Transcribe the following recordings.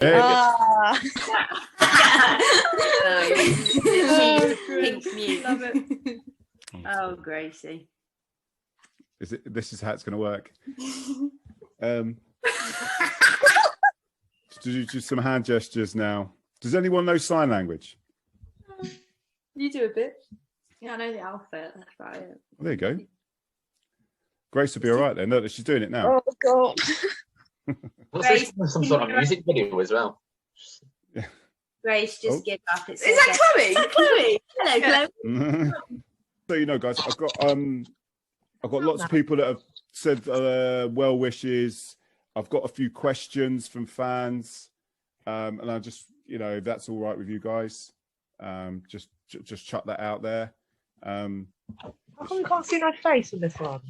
Hey. Pink mute. Love it. Oh, Gracie. This is how it's going to work. Do just some hand gestures now. Does anyone know sign language? You do a bit. Yeah, I know the alphabet. That's about it. Well, there you go. Grace will be all right then. Look, she's doing it now. Oh God. What's this? Some sort of music video as well. Yeah. Grace, just give up. Is that Chloe? Is that Chloe? Hello, Chloe. So you know, guys, I've got lots of people that have said well wishes. I've got a few questions from fans, and I just, you know, if that's all right with you guys, just chuck that out there. How come we can't see my face in this one?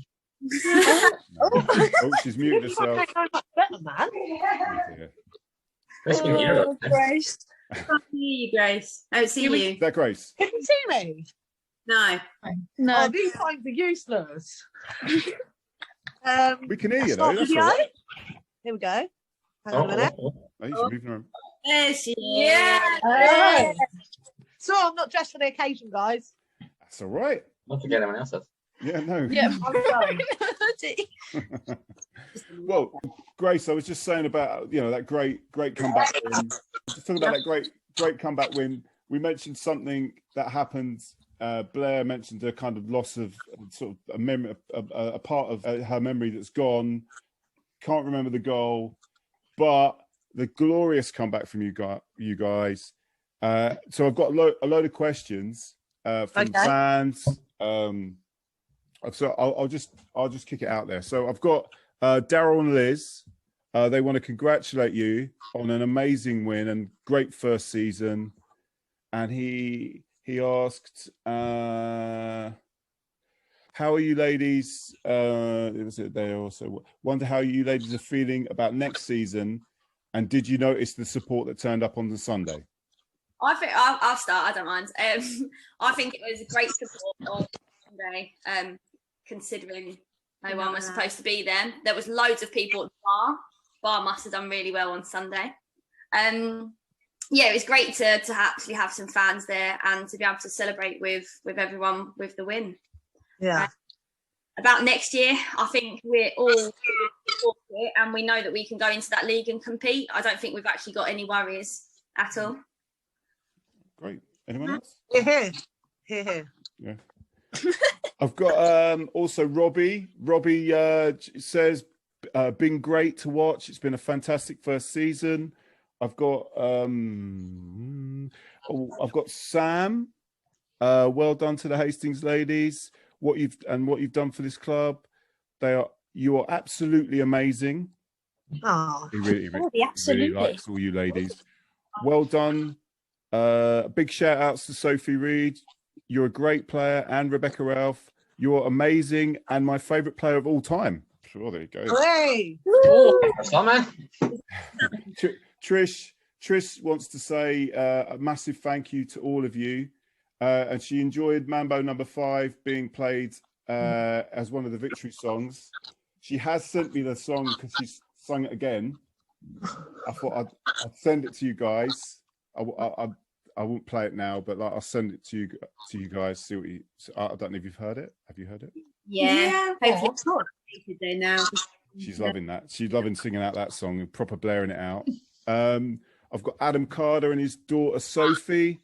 Oh, she's muted herself. I much better, man. Grace. I can't hear you, Grace. I don't see you. Is that Grace? Can you see me? No. Oh, these times are useless. We can hear you though. That's all right. Here we go. Hang on a minute. Oh, she's moving around. There she is. Yeah. So I'm not dressed for the occasion, guys. That's all right. Don't forget anyone else. Yeah, no. Yeah, I'm sorry. Well, Grace, I was just saying about, you know, that great comeback win. Just talking about that great comeback win. We mentioned something that happened. Blair mentioned a kind of loss of sort of a memory, a part of her memory that's gone. Can't remember the goal, but the glorious comeback from you guys. So I've got a load of questions from fans. So I'll just kick it out there. So I've got Daryl and Liz. They want to congratulate you on an amazing win and great first season. And he asked, how are you ladies? They also wonder how you ladies are feeling about next season, and did you notice the support that turned up on the Sunday? I think I'll start. I don't mind. I think it was a great support on Sunday, considering no one was supposed to be there. There was loads of people at the bar. Bar must have done really well on Sunday. Yeah, it was great to actually have some fans there and to be able to celebrate with everyone with the win. Yeah. About next year, I think we're all for it, and we know that we can go into that league and compete. I don't think we've actually got any worries at all. Great. Anyone else? Here. Yeah. I've got also Robbie. Robbie says, been great to watch. It's been a fantastic first season. I've got Sam. Well done to the Hastings ladies. What you've done for this club. You are absolutely amazing. Oh, He really likes all you ladies. Well done. Big shout outs to Sophie Reed. You're a great player, and Rebbeca Relf. You're amazing and my favourite player of all time. Sure, there you go. hey. Trish wants to say a massive thank you to all of you. And she enjoyed Mambo number 5 being played as one of the victory songs. She has sent me the song because she's sung it again. I thought I'd send it to you guys. I won't play it now, but like, I'll send it to you guys. See what you. I don't know if you've heard it. Have you heard it? Yeah. Hopefully now. She's loving that. She's loving singing out that song and proper blaring it out. I've got Adam Carter and his daughter Sophie.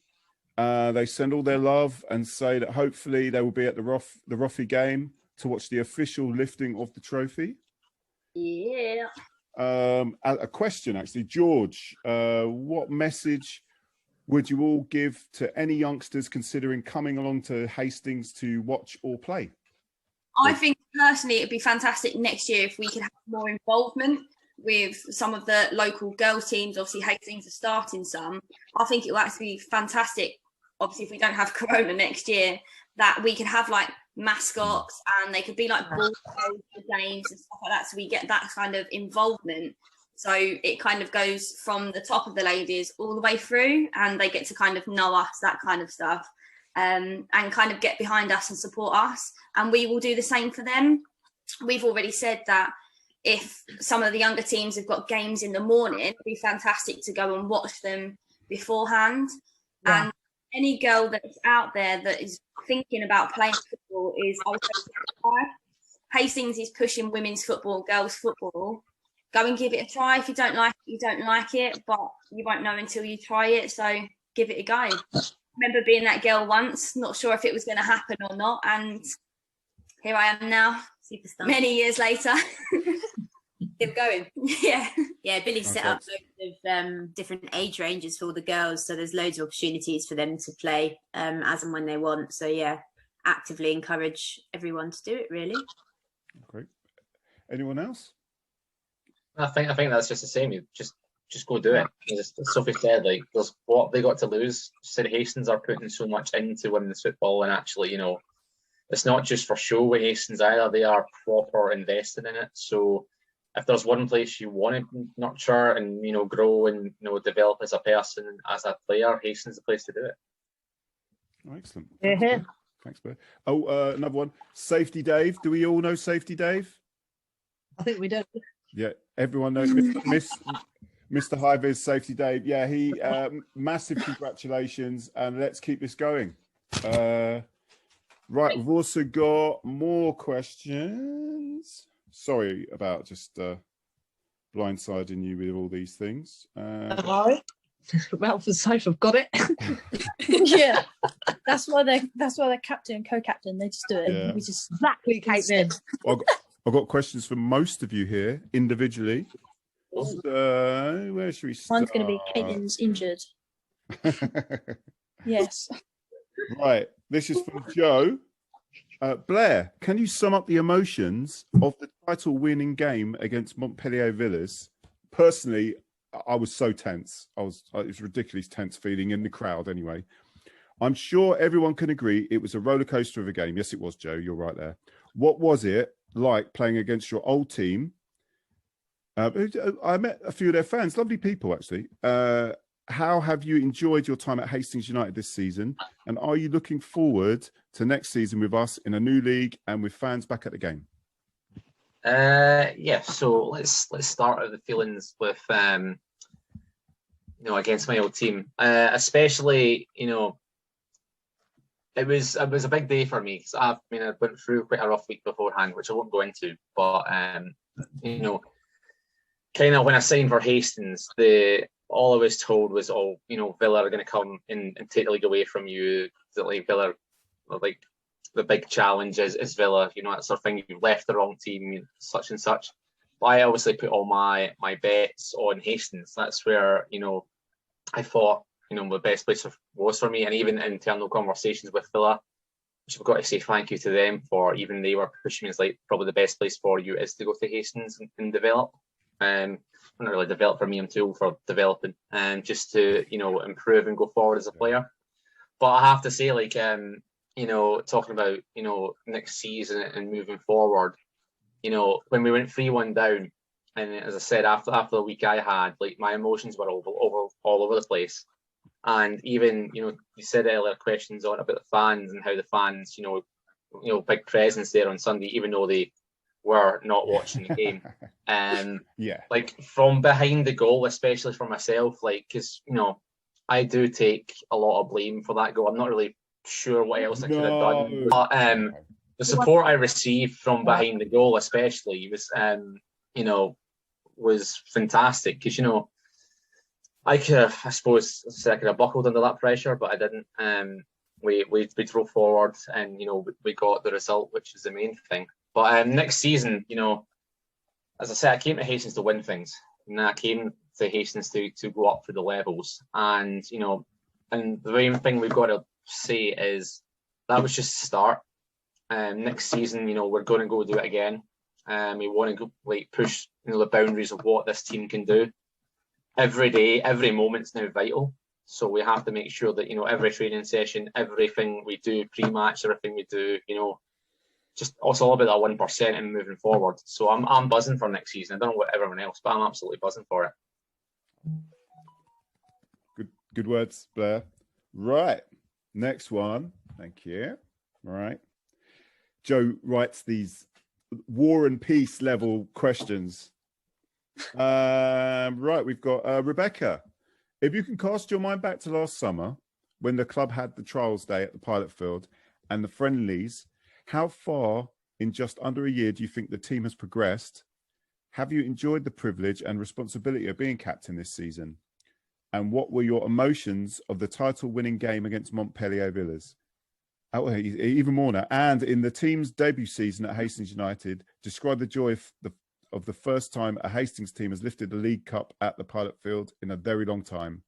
They send all their love and say that hopefully they will be at the Roffey game to watch the official lifting of the trophy. Yeah. A question actually, George. What message would you all give to any youngsters considering coming along to Hastings to watch or play? I think personally it'd be fantastic next year if we could have more involvement with some of the local girls teams. Obviously Hastings are starting some. I think it will actually be fantastic, obviously if we don't have Corona next year, that we could have like mascots and they could be like ball games and stuff like that, so we get that kind of involvement. So it kind of goes from the top of the ladies all the way through, and they get to kind of know us, that kind of stuff, and kind of get behind us and support us. And we will do the same for them. We've already said that if some of the younger teams have got games in the morning, it'd be fantastic to go and watch them beforehand. Yeah. And any girl that's out there that is thinking about playing football is also Hastings is pushing women's football, girls' football. Go and give it a try. If you don't like it, you don't like it, but you won't know until you try it. So give it a go. I remember being that girl once, not sure if it was going to happen or not, and here I am now, Superstar. many years later. Keep going. Yeah. Yeah, Billy set up loads of different age ranges for all the girls, so there's loads of opportunities for them to play as and when they want. So yeah, actively encourage everyone to do it, really. Great. Anyone else? I think that's just the same. You just go do it. As Sophie said, like, there's what they got to lose. St Hastings are putting so much into women's football, and actually, you know, it's not just for show with Hastings either. They are proper invested in it. So if there's one place you want to nurture and, you know, grow and, you know, develop as a person and as a player, Hastings is the place to do it. Excellent. Yeah. Thanks, Blair. Oh, another one. Safety Dave. Do we all know Safety Dave? I think we do. Yeah, everyone knows Mr. High-Vis Safety Dave. Yeah, he massive congratulations, and let's keep this going. Right, we've also got more questions. Sorry about just blindsiding you with all these things. Hello. Ralph and Sophie have got it. Yeah, that's why they're captain and co-captain. They just do it. Yeah. We just Exactly, Caitlin. I've got questions for most of you here individually. So where should we start? Mine's going to be Caitlin's injured. Yes. Right, this is from Joe. Blair, can you sum up the emotions of the title-winning game against Montpellier Villas? Personally, I was so tense. It was ridiculously tense feeling in the crowd anyway. I'm sure everyone can agree it was a roller coaster of a game. Yes, it was, Joe. You're right there. What was it like playing against your old team? I met a few of their fans, lovely people, actually. How have you enjoyed your time at Hastings United this season? And are you looking forward to next season with us in a new league and with fans back at the game? Yeah, so let's start with the feelings with you know, against my old team, especially, you know, it was a big day for me because I went through quite a rough week beforehand, which I won't go into, but you know, kind of when I signed for Hastings, all I was told was, oh, you know, Villa are going to come and take the league away from you. That, like, Villa, like, the big challenge is Villa, you know, that sort of thing. You've left the wrong team, such and such. But I obviously put all my bets on Hastings. That's where, you know, I thought, you know, the best place was for me. And even internal conversations with Villa, which I've got to say thank you to them for, even they were pushing me as like, probably the best place for you is to go to Hastings and develop. Not really develop for me, I'm too old for developing, and just to, you know, improve and go forward as a player. But I have to say, like, you know, talking about, you know, next season and moving forward, you know, when we went 3-1 down, and as I said, after the week I had, like, my emotions were all over the place. And even, you know, you said earlier questions on about the fans and how the fans, you know, big presence there on Sunday, even though they were not watching the game. Yeah, like, from behind the goal, especially for myself, like, because, you know, I do take a lot of blame for that goal. I'm not really sure what else I could have done, but the support I received from behind the goal, especially, was you know, was fantastic. Because, you know, I could have, I suppose, I could have buckled under that pressure, but I didn't. We drove forward, and, you know, we got the result, which is the main thing. But next season, you know, as I said, I came to Hastings to win things, and I came to Hastings to go up through the levels. And, you know, and the main thing we've got to say is that was just the start. Next season, you know, we're going to go do it again. We want to go, like, push, you know, the boundaries of what this team can do. Every day, every moment's now vital. So we have to make sure that, you know, every training session, everything we do pre-match, everything we do, you know, just also all about that 1% and moving forward. So I'm buzzing for next season. I don't know what everyone else, but I'm absolutely buzzing for it. Good words, Blair. Right, next one. Thank you. All right. Joe writes these war and peace level questions. Right, we've got Rebecca. If you can cast your mind back to last summer when the club had the trials day at the pilot field and the friendlies, how far in just under a year do you think the team has progressed? Have you enjoyed the privilege and responsibility of being captain this season? And what were your emotions of the title-winning game against Montpellier Villas? Oh, even more now. And in the team's debut season at Hastings United, describe the joy of the first time a Hastings team has lifted the League Cup at the pilot field in a very long time.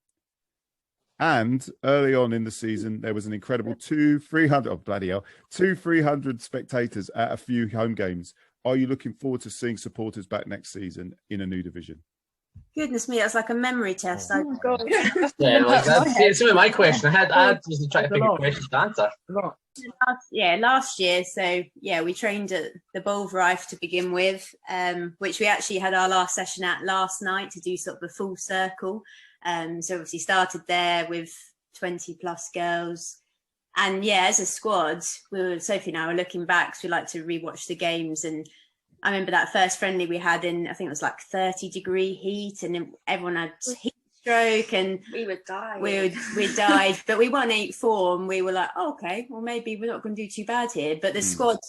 And early on in the season, there was an incredible 300 spectators at a few home games. Are you looking forward to seeing supporters back next season in a new division? Goodness me, that's like a memory test. Oh my God. Yeah, like that's my question. I had to try to think of questions to answer. Last year. So yeah, we trained at the Bulverif to begin with, which we actually had our last session at last night to do sort of the full circle. So obviously started there with 20 plus girls. And yeah, as a squad, Sophie and I were looking back because we like to rewatch the games. And I remember that first friendly we had in, I think it was like 30-degree heat, and everyone had heat stroke, and We would die. we died. But we won 8-4, and we were like, oh, okay, well maybe we're not going to do too bad here. But the squad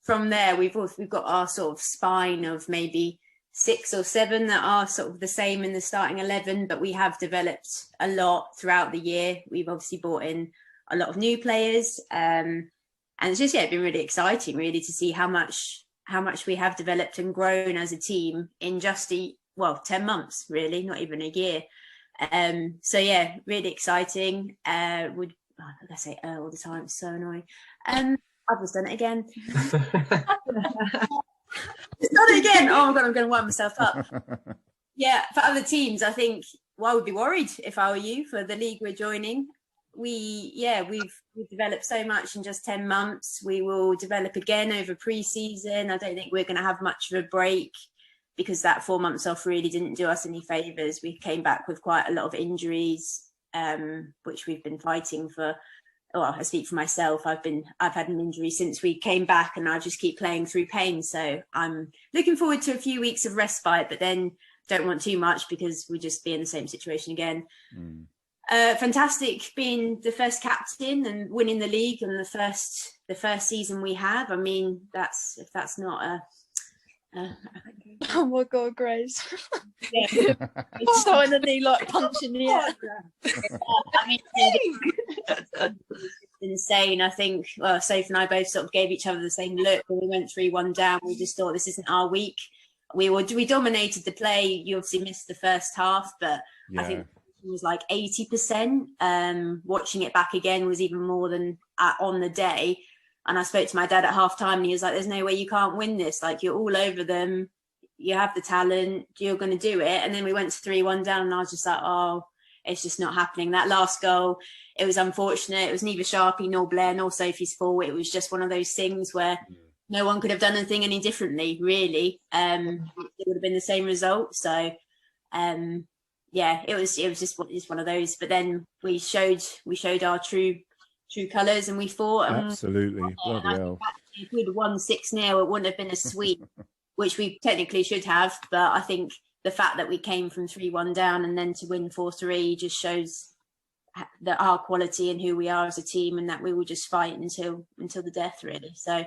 from there, we've got our sort of spine of maybe 6 or 7 that are sort of the same in the starting 11, but we have developed a lot throughout the year. We've obviously brought in a lot of new players, and it's just been really exciting really to see how much we have developed and grown as a team in just 10 months, really, not even a year. So yeah, really exciting. Like I say all the time, it's so annoying. I've just done it again. It's done it again. Oh my God, I'm going to wind myself up. Yeah, for other teams, I think, I would be worried if I were you for the league we're joining. We've developed so much in just 10 months. We will develop again over pre-season. I don't think we're going to have much of a break because that 4 months off really didn't do us any favours. We came back with quite a lot of injuries, which we've been fighting for. Well, I speak for myself. I've had an injury since we came back, and I just keep playing through pain. So I'm looking forward to a few weeks of respite, but then don't want too much because we'll just be in the same situation again. Fantastic being the first captain and winning the league and the first season we have. I mean, if that's not Oh my God, Grace. yeah. Starting a knee like punching the air. I mean, it's insane. I think Sophie and I both sort of gave each other the same look when we went 3-1 down. We just thought this isn't our week. We dominated the play. You obviously missed the first half, but I think it was like 80%. Watching it back again was even more than on the day. And I spoke to my dad at half time, and he was like, there's no way you can't win this. Like, you're all over them. You have the talent. You're going to do it. And then we went to 3-1 down, and I was just like, oh, it's just not happening. That last goal, it was unfortunate. It was neither Sharpie nor Blair nor Sophie's fault. It was just one of those things where no one could have done anything any differently, really. It would have been the same result. So, yeah, it was just one of those. But then we showed our true colours, and we fought. Absolutely. Bloody hell. If we'd have won 6-0, it wouldn't have been a sweep, which we technically should have. But I think the fact that we came from 3-1 down and then to win 4-3 just shows that our quality and who we are as a team, and that we will just fight until the death, really. So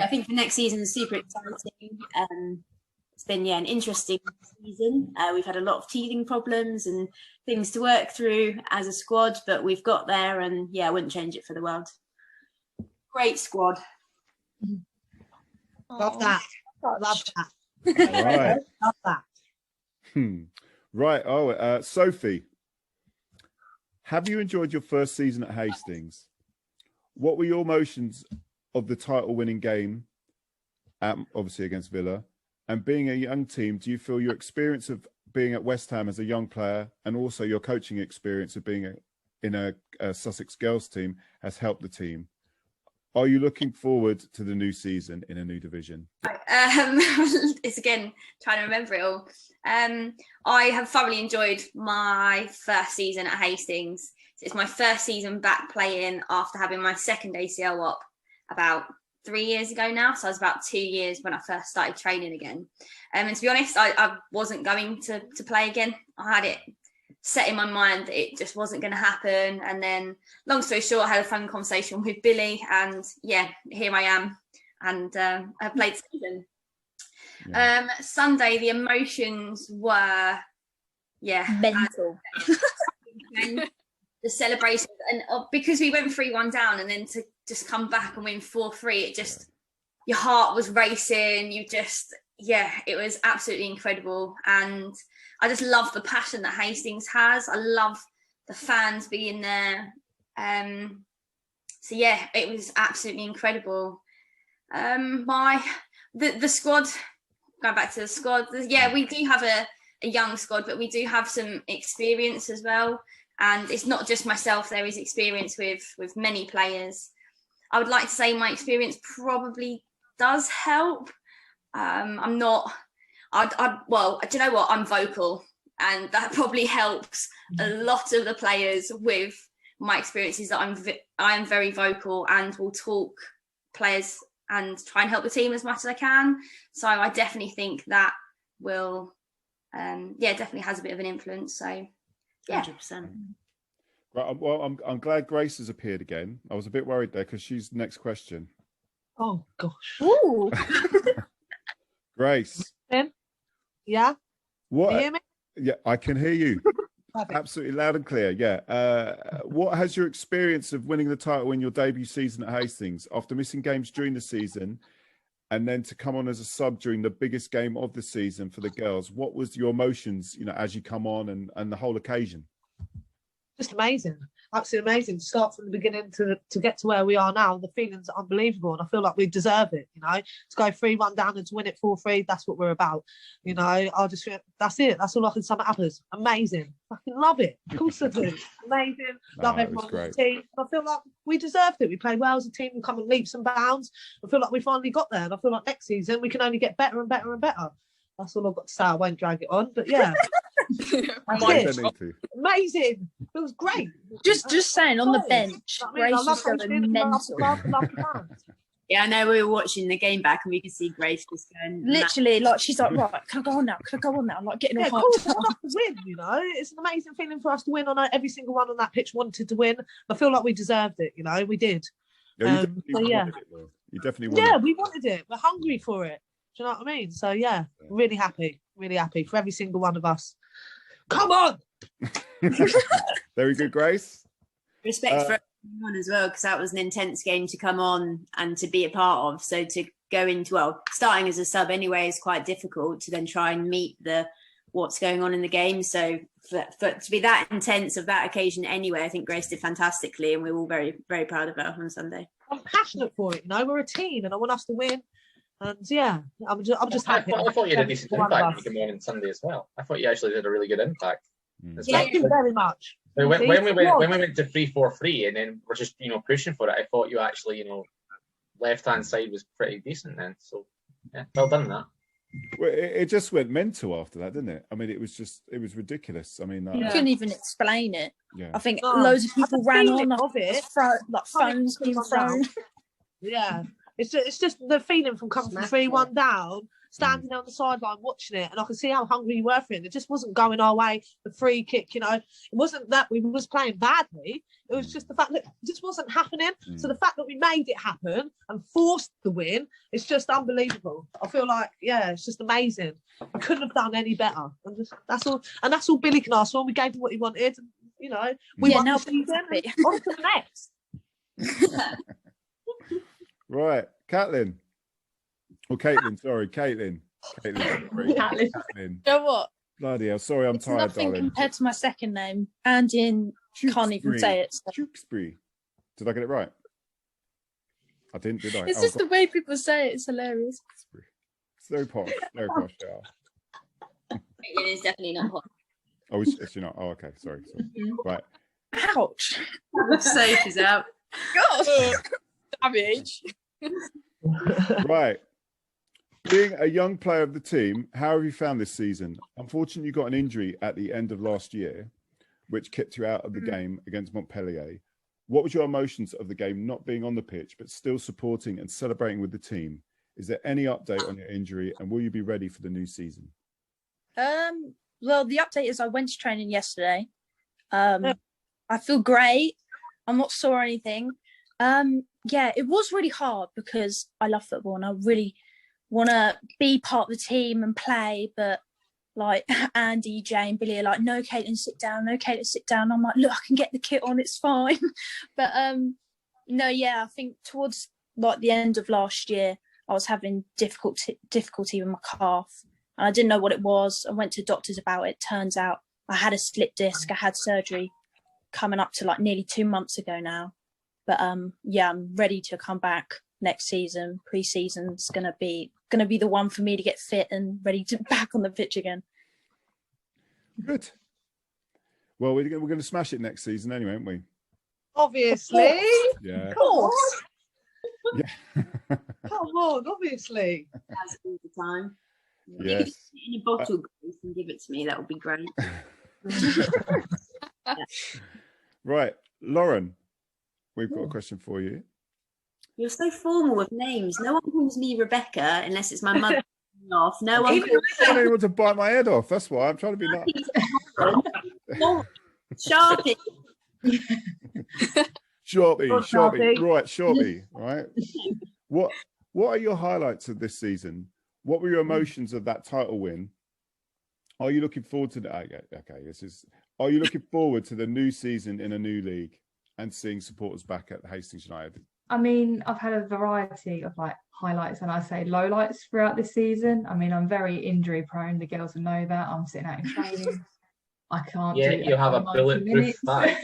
I think the next season is super exciting. It's been an interesting season. We've had a lot of teething problems and things to work through as a squad, but we've got there, and I wouldn't change it for the world. Great squad. Love that. Love that. Right. Love that. Right. Oh, Sophie, have you enjoyed your first season at Hastings? What were your emotions of the title-winning game, obviously against Villa? And being a young team, do you feel your experience of being at West Ham as a young player, and also your coaching experience of being in a Sussex girls team, has helped the team? Are you looking forward to the new season in a new division? It's again trying to remember it all. I have thoroughly enjoyed my first season at Hastings. It's my first season back playing after having my second ACL op about 3 years ago now. So I was about 2 years when I first started training again. And to be honest, I wasn't going to play again. I had it set in my mind that it just wasn't going to happen. And then, long story short, I had a fun conversation with Billy, and yeah, here I am. And I played season. Yeah. Sunday, the emotions were, mental. The celebrations, and because we went 3-1 down, and then to just come back and win 4-3, it just, your heart was racing. You just, it was absolutely incredible. And I just love the passion that Hastings has. I love the fans being there. So yeah, it was absolutely incredible. The squad, going back to the squad, we do have a young squad, but we do have some experience as well. And it's not just myself, there is experience with many players. I would like to say my experience probably does help. I'm not, well, do you know what? I'm vocal, and that probably helps a lot of the players with my experiences, that I am very vocal and will talk players and try and help the team as much as I can. So I definitely think that will, definitely has a bit of an influence. So, yeah. 100%. Right, well, I'm glad Grace has appeared again. I was a bit worried there because she's the next question. Oh gosh. Ooh. Grace. Yeah. What? Can you hear me? Yeah, I can hear you. Perfect. Absolutely loud and clear. Yeah. What has your experience of winning the title in your debut season at Hastings, after missing games during the season, and then to come on as a sub during the biggest game of the season for the girls? What was your emotions, as you come on and the whole occasion? Just amazing, absolutely amazing. To start from the beginning to get to where we are now, the feelings are unbelievable, and I feel like we deserve it. To go 3-1 down and to win it 4-3, that's what we're about. I just feel that's it. That's all I can sum it up as. Amazing, fucking love it. Of course I do. Amazing, love everyone on the team. I feel like we deserved it. We played well as a team. We come in leaps and bounds. I feel like we finally got there, and I feel like next season we can only get better and better and better. That's all I've got to say. I won't drag it on, but yeah. Amazing. It was great. Just saying, on the bench, Grace was going mental. Yeah, I know we were watching the game back and we could see Grace just going literally, like, she's like, right, can I go on now? Can I go on now? Like, getting all of course, it's enough to win, It's an amazing feeling for us to win. Every single one on that pitch wanted to win. I feel like we deserved it, we did. Yeah, you definitely wanted it. Yeah, we wanted it. We're hungry for it. Do you know what I mean? So, yeah, really happy for every single one of us. Come on! Very good, Grace. Respect for everyone as well, because that was an intense game to come on and to be a part of. So to go into, starting as a sub anyway is quite difficult, to then try and meet what's going on in the game. So for to be that intense of that occasion anyway, I think Grace did fantastically, and we're all very, very proud of her on Sunday. I'm passionate for it, we're a team and I want us to win. And yeah, I'm just happy. I thought you had a decent impact on the morning Sunday as well. I thought you actually did a really good impact. Thank you very much. When we went to 3-4-3 and then we're just pushing for it, I thought you actually left hand side was pretty decent then. So yeah, well done that. Well, it just went mental after that, didn't it? I mean, it was ridiculous. I mean, you couldn't even explain it. Yeah. I think loads of people ran on of it, like phones being thrown. Yeah. It's just the feeling from coming from 3-1 down, standing on the sideline watching it, and I could see how hungry you were for it. It just wasn't going our way. The free kick, it wasn't that we was playing badly. It was just the fact that it just wasn't happening. So the fact that we made it happen and forced the win, it's just unbelievable. I feel like, it's just amazing. I couldn't have done any better. That's all Billy can ask for. We gave him what he wanted. We won the season. On to the next. Right, Caitlin. Caitlin. You know what? Bloody hell, sorry, I'm tired, nothing darling. compared to my second name. Andy can't even say it. So. Tewkesbury. Did I get it right? I didn't, did I? It's just the way people say it. It's hilarious. It's very posh. Very posh, yeah. It is definitely not hot. Oh, it's not. Oh, okay. Sorry. Right. Ouch. Safe is out. Gosh. Damage. Right. Being a young player of the team, how have you found this season? Unfortunately, you got an injury at the end of last year, which kept you out of the game against Montpellier. What was your emotions of the game not being on the pitch, but still supporting and celebrating with the team? Is there any update on your injury, and will you be ready for the new season? Well, the update is I went to training yesterday. I feel great. I'm not sore or anything. Yeah, it was really hard because I love football and I really want to be part of the team and play. But like Andy, Jay and Billy are like, no, Caitlin, sit down. No, Caitlin, sit down. I'm like, look, I can get the kit on. It's fine. But no, yeah, I think towards like the end of last year, I was having difficulty with my calf. And I didn't know what it was. I went to doctors about it. Turns out I had a slip disc. I had surgery coming up to like nearly 2 months ago now. But yeah, I'm ready to come back next season. Pre-season's gonna be the one for me to get fit and ready to back on the pitch again. Good. Well, we're going to smash it next season anyway, aren't we? Obviously. Yeah. Of course. Yeah. Come on, obviously. That's all the time. If you Yes. could just put it in a bottle, Grace, and give it to me, that would be great. Right, Lauren, we've got a question for you. You're so formal with names. No one calls me Rebecca unless it's my mother off. No one I don't even want to bite my head off. That's why I'm trying to be nice. Sharpie. Sharpie. Right, Sharpie. Right. What are your highlights of this season? What were your emotions of that title win? Are you looking forward to the Are you looking forward to the new season in a new league and seeing supporters back at Hastings United? I mean, I've had a variety of like highlights and I say lowlights throughout this season. I mean, I'm very injury prone. The girls will know that. I'm sitting out in training. I can't. Yeah, do you have a 90 bulletproof minutes. bag.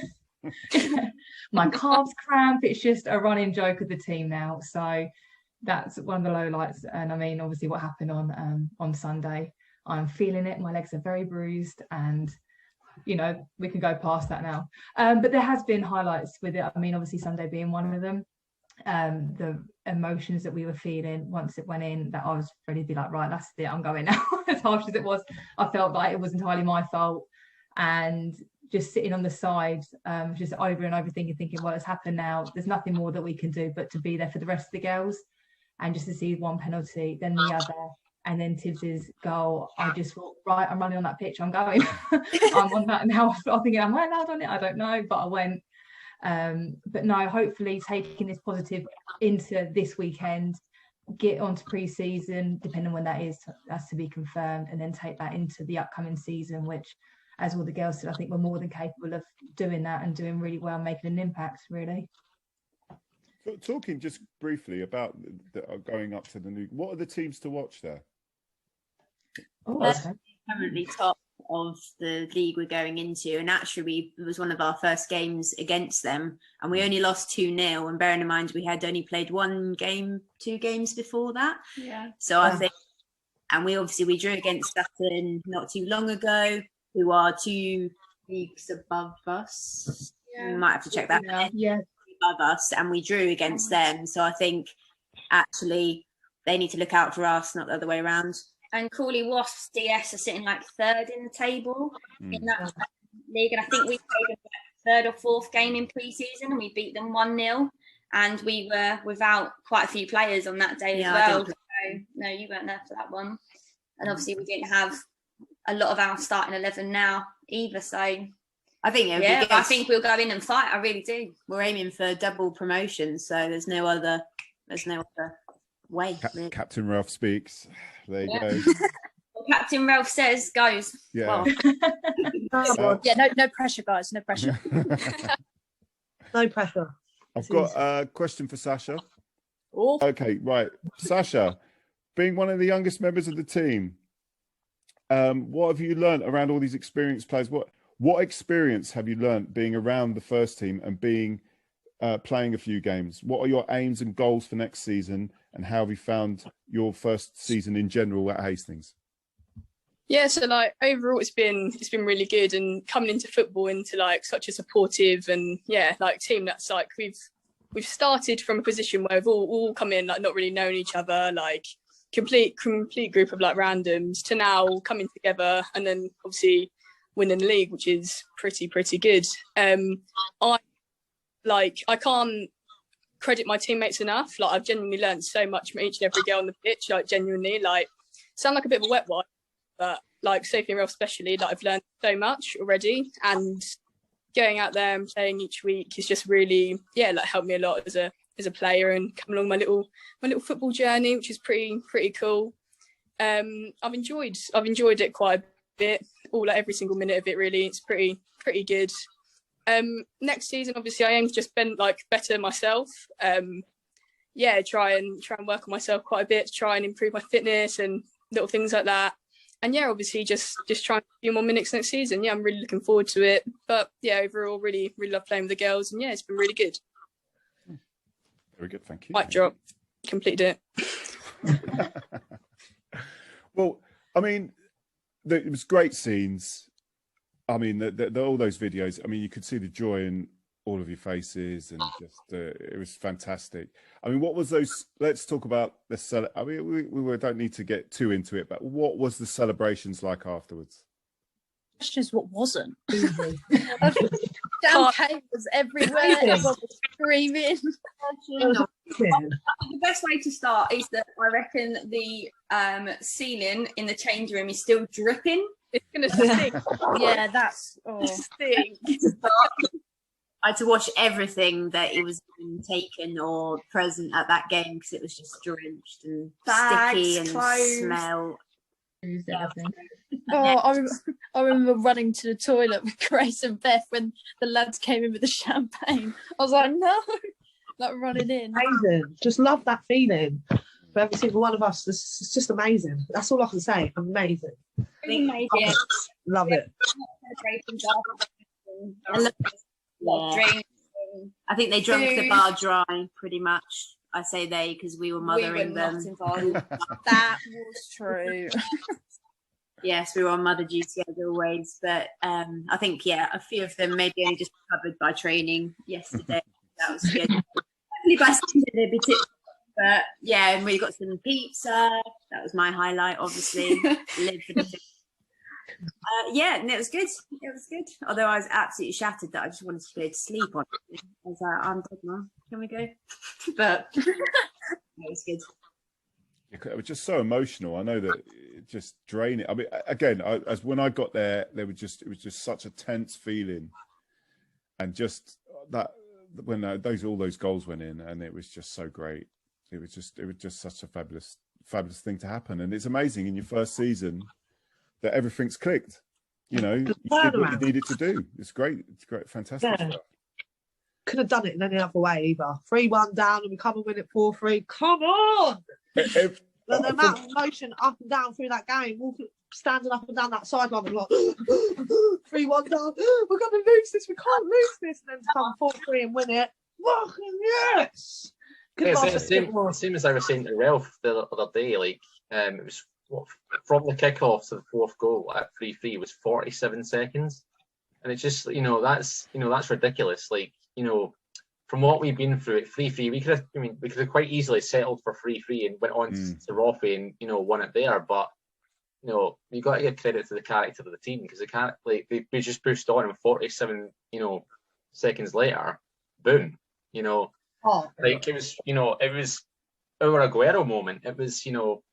My calves cramp. It's just a running joke of the team now. So that's one of the lowlights. And I mean, obviously, what happened on Sunday, I'm feeling it. My legs are very bruised, and you know we can go past that now. But there has been highlights with it. I mean, obviously Sunday being one of them. The emotions that we were feeling once it went in, that I was ready to be like, right, that's it, I'm going now. As harsh as it was, I felt like it was entirely my fault, and just sitting on the side, just over and over thinking, well, it's happened now. There's nothing more that we can do but to be there for the rest of the girls, and just to see one penalty, then the other, and then Tibbs's goal. I just thought, right, I'm running on that pitch. I'm going. I'm on that now. I'm thinking, am I allowed on it? I don't know, but I went. But no, hopefully taking this positive into this weekend, get onto pre-season, depending on when that is, that's to be confirmed, and then take that into the upcoming season, which, as all the girls said, I think we're more than capable of doing that and doing really well, making an impact, really. So, talking just briefly about going up to the new, what are the teams to watch there? Currently top of the league we're going into, and actually it was one of our first games against them, and we only lost 2-0, and bearing in mind we had only played 2 games before that. So I think, and we drew against Sutton not too long ago, who are 2 leagues above us. We might have to check that. Above us, and we drew against them, so I think actually they need to look out for us, not the other way around. And Crawley Wasps DS are sitting like 3rd in the table in that league. And I think we played a 3rd or 4th game in pre-season and we beat them 1-0. And we were without quite a few players on that day as well. So, no, you weren't there for that one. And obviously we didn't have a lot of our starting 11 now either. So I think I think we'll go in and fight. I really do. We're aiming for double promotion, so there's no other way. Captain Relf speaks. There you go. Well, Captain Relf says goes. Yeah. No pressure, guys. No pressure. No pressure. I've got a question for Sasha. Okay, right. Sasha, being one of the youngest members of the team, what have you learned around all these experienced players? What experience have you learned being around the first team and being playing a few games? What are your aims and goals for next season, and how have you found your first season in general at Hastings? Yeah, so like overall it's been really good, and coming into football into like such a supportive and team that's like we've started from a position where we've all come in like not really knowing each other, like complete group of like randoms, to now coming together and then obviously winning the league, which is pretty good. like I can't credit my teammates enough. Like I've genuinely learned so much from each and every girl on the pitch. Like genuinely, like sound like a bit of a wet wipe, but like Sophie and Relf especially, like I've learned so much already, and going out there and playing each week is just really, like helped me a lot as a player and come along my little football journey, which is pretty cool. I've enjoyed it quite a bit, every single minute of it. Really, it's pretty good. Next season, obviously, I aim to just better myself. Try and work on myself quite a bit, try and improve my fitness and little things like that. And obviously, just try a few more minutes next season. I'm really looking forward to it. But overall, really love playing with the girls, and it's been really good. Very good, thank you. Mic drop, completed it. Well, I mean, it was great scenes. I mean, all those videos. I mean, you could see the joy in all of your faces, and just it was fantastic. I mean, what was those? Let's talk about the I mean, we don't need to get too into it, but what was the celebrations like afterwards? Question is, what wasn't? Champagne was everywhere. Everyone was screaming. The best way to start is that I reckon the ceiling in the change room is still dripping. It's gonna stink. Yeah, that's stink. I had to watch everything that it was taken or present at that game because it was just drenched and sticky and smell. I remember running to the toilet with Grace and Beth when the lads came in with the champagne. I was like, no, like running in. Amazing. Just love that feeling for every single one of us. It's just amazing. That's all I can say. Amazing. Amazing. Love it. I think they drank the bar dry, pretty much. I say they because we were mothering them. That was true. Yes, we were on mother duty as always, but I think a few of them maybe only just recovered by training yesterday. That was good. Hopefully by Sunday they'd be tipped. But and we got some pizza. That was my highlight, obviously. Live for the and it was good. It was good. Although I was absolutely shattered that I just wanted to go to sleep on it. I was like, I'm dead now. Can we go? But it was good. It was just so emotional. I know that it just drained it. I mean, again, as when I got there, it was just such a tense feeling, and just that when all those goals went in, and it was just so great. It was just such a fabulous thing to happen, and it's amazing in your first season that everything's clicked. You know, you did what you needed to do. It's great. It's great, fantastic stuff. Could have done it in any other way either. 3-1 down and we come and win it 4-3. Come on! The amount of emotion up and down through that game, standing up and down that sideline and like 3-1 down, we're going to lose this, we can't lose this, and then to come 4-3 and win it. Fucking yes! Same as I was saying to Relf the other day, it was from the kickoff to the fourth goal at 3-3 was 47 seconds, and it's just that's ridiculous. From what we've been through at 3-3, we could have quite easily settled for 3-3 and went on to Roffey and won it there. But you got to give credit to the character of the team because they just pushed on, and 47 seconds later, boom, it was our Aguero moment. It was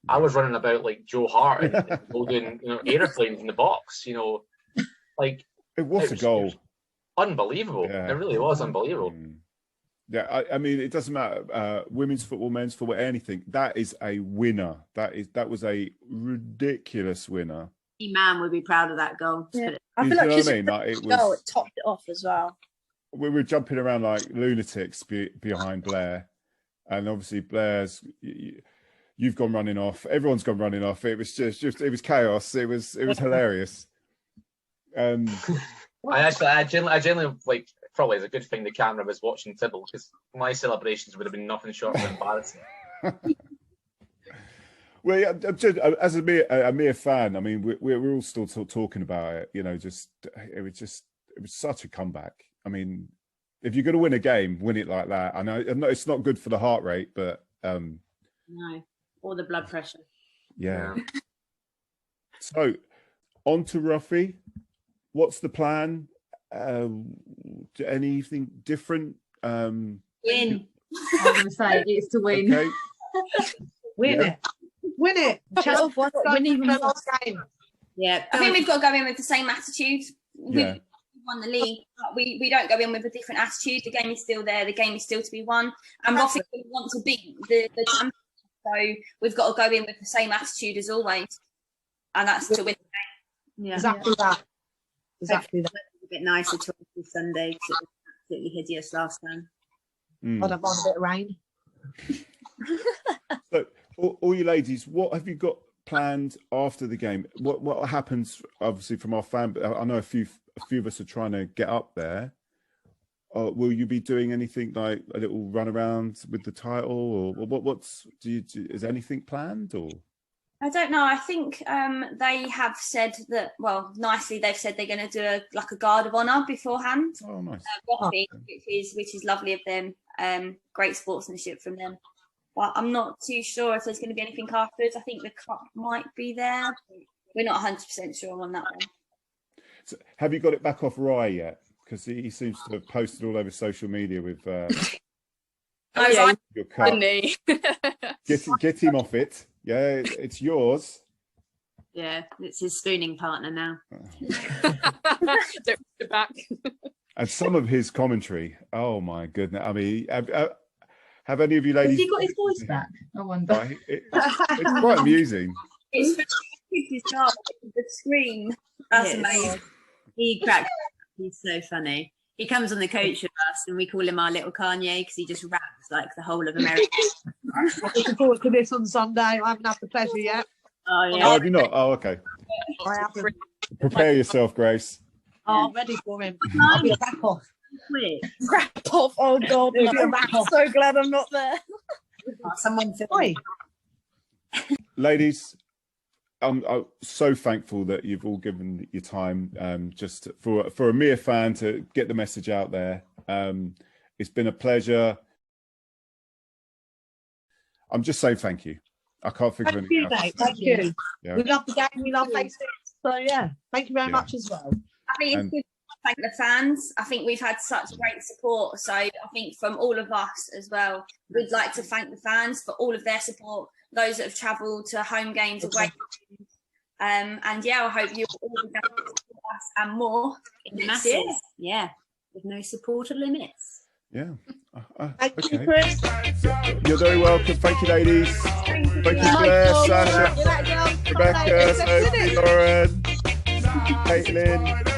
I was running about like Joe Hart and holding airplanes in the box. It was a goal. Unbelievable. Yeah. It really was unbelievable. Yeah, I mean, it doesn't matter. Women's football, men's football, anything. That is a winner. That was a ridiculous winner. Any man would be proud of that goal. Yeah. I feel like it topped it off as well. We were jumping around like lunatics behind Blair, and obviously Blair's. You've gone running off. Everyone's gone running off. It was just it was chaos. It was hilarious. I generally probably it's a good thing the camera was watching Tibble because my celebrations would have been nothing short of embarrassing. Well, yeah, as a mere fan, I mean, we're all still talking about it. It was such a comeback. I mean, if you're going to win a game, win it like that. I know it's not good for the heart rate, but no, or the blood pressure. Yeah. So, on to Ruffy. What's the plan? Anything different Win. I was going to say it's to win. Okay. Win it. Win it. Chelsea win even more. Yeah. I think we've got to go in with the same attitude. Yeah. We've won the league. But we don't go in with a different attitude. The game is still there. The game is still to be won. And Rothie want to beat the champions. So we've got to go in with the same attitude as always. And that's to win the game. Yeah. Exactly that. Exactly that. A bit nicer to this Sunday because it was absolutely hideous last time. I don't mind a bit of rain. So, all you ladies, what have you got planned after the game? What happens? Obviously, from our fan, I know a few of us are trying to get up there. Will you be doing anything like a little run around with the title, or is anything planned? Or I don't know. I think they have said that. Well, nicely, they've said they're going to do a guard of honour beforehand. Oh, nice. Which is lovely of them. Great sportsmanship from them. But I'm not too sure if there's going to be anything afterwards. I think the cup might be there. We're not 100% sure on that one. So have you got it back off Rye yet? Because he seems to have posted all over social media with your cup. Get him off it. Yeah, it's yours. Yeah, it's his spooning partner now. Back. And some of his commentary. Oh my goodness! I mean, have any of you ladies? Has he got his voice back? I wonder. It's quite amusing. It's the screen. That's amazing. He cracks. He's so funny. He comes on the coach with us, and we call him our little Kanye because he just raps like the whole of America. I'm looking forward to this on Sunday. I haven't had the pleasure yet. Oh yeah. Oh, have you not? Oh, okay. I haven't. Prepare yourself, Grace. Oh, I'm ready for him. I'll be a back off. Crap off. Oh God, no. I'm so glad I'm not there. Someone film. Ladies, I'm so thankful that you've all given your time just for a mere fan to get the message out there. It's been a pleasure. I'm just saying thank you. I can't think of anything else. Thank you. Yeah. We love the game. We love HASTINGS. So yeah, thank you very much as well. I think it's good to thank the fans. I think we've had such great support. So I think from all of us as well, we'd like to thank the fans for all of their support, those that have travelled to home games, away games. And yeah, I hope you all be able to support us and more in the masses. Yeah, with no support or limits. Yeah. Thank you, Okay. Chris. You're very welcome. Thank you, ladies. Thank you, Blair, Sasha, Rebecca, Sophie, Lauren, Caitlin.